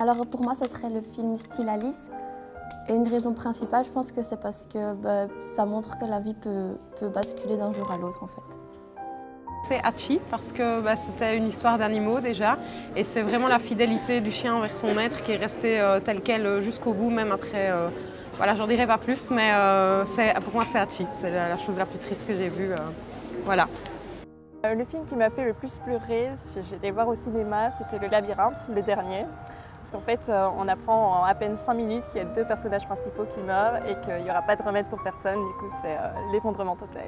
Alors pour moi, ça serait le film Style Alice. Et une raison principale, je pense que c'est parce que ça montre que la vie peut basculer d'un jour à l'autre en fait. C'est Hachi parce que c'était une histoire d'animaux déjà et c'est vraiment la fidélité du chien envers son maître qui est restée telle qu'elle jusqu'au bout, même après. Voilà, j'en dirai pas plus, mais pour moi c'est Hachi, c'est la chose la plus triste que j'ai vue. Voilà. Le film qui m'a fait le plus pleurer, j'ai été voir au cinéma, c'était Le Labyrinthe, le dernier. Parce qu'en fait, on apprend en à peine 5 minutes qu'il y a 2 personnages principaux qui meurent et qu'il n'y aura pas de remède pour personne, du coup c'est l'effondrement total.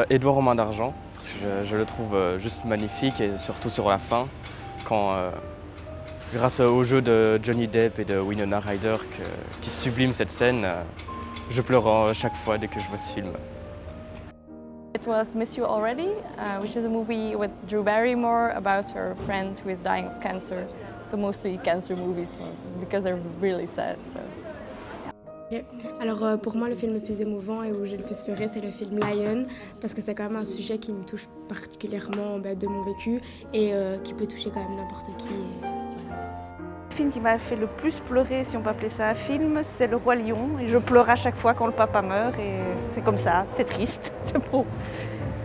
Édouard aux mains d'argent, parce que je le trouve juste magnifique et surtout sur la fin, quand grâce au jeu de Johnny Depp et de Winona Ryder qui sublime cette scène, je pleure chaque fois dès que je vois ce film. It was Miss You Already, which is a movie with Drew Barrymore about her friend who is dying of cancer. So mostly cancer movies because they're really sad. So. Okay. Alors pour moi le film le plus émouvant et où j'ai le plus pleuré c'est le film Lion parce que c'est quand même un sujet qui me touche particulièrement de mon vécu et qui peut toucher quand même n'importe qui. Voilà. Le film qui m'a fait le plus pleurer, si on peut appeler ça un film, c'est Le Roi Lion. Et je pleure à chaque fois quand le papa meurt et c'est comme ça, c'est triste, c'est beau.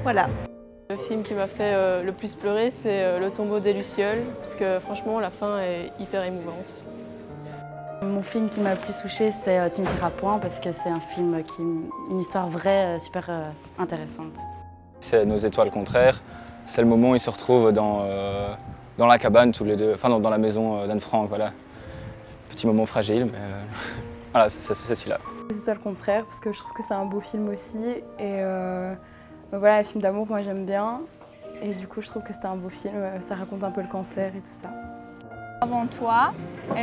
Voilà. Le film qui m'a fait le plus pleurer, c'est Le Tombeau des Lucioles, parce que franchement la fin est hyper émouvante. Mon film qui m'a le plus touchée, c'est Tu ne tireras point, parce que c'est un film une histoire vraie, super intéressante. C'est Nos étoiles contraires, c'est le moment où ils se retrouvent dans la cabane tous les deux, enfin dans la maison d'Anne Frank, voilà. Petit moment fragile, mais voilà, c'est celui-là. Les étoiles contraires, parce que je trouve que c'est un beau film aussi, et voilà, les films d'amour, moi j'aime bien, et du coup je trouve que c'était un beau film, ça raconte un peu le cancer et tout ça. Avant toi,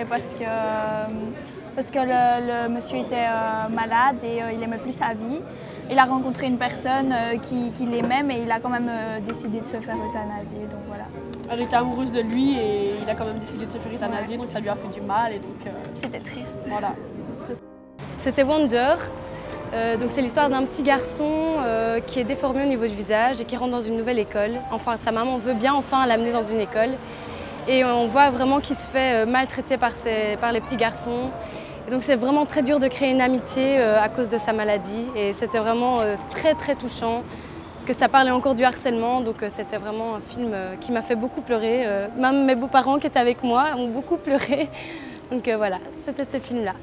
parce que le monsieur était malade et il aimait plus sa vie. Il a rencontré une personne qui l'aimait, mais il a quand même décidé de se faire euthanasier, donc voilà. Elle était amoureuse de lui et il a quand même décidé de se faire euthanasier, donc ça lui a fait du mal et donc... C'était triste. Voilà. C'était Wonder, donc c'est l'histoire d'un petit garçon qui est déformé au niveau du visage et qui rentre dans une nouvelle école. Enfin, sa maman veut bien enfin l'amener dans une école. Et on voit vraiment qu'il se fait maltraiter par les petits garçons. Et donc c'est vraiment très dur de créer une amitié à cause de sa maladie. Et c'était vraiment très très touchant, parce que ça parlait encore du harcèlement. Donc c'était vraiment un film qui m'a fait beaucoup pleurer. Même mes beaux-parents qui étaient avec moi ont beaucoup pleuré. Donc voilà, c'était ce film-là.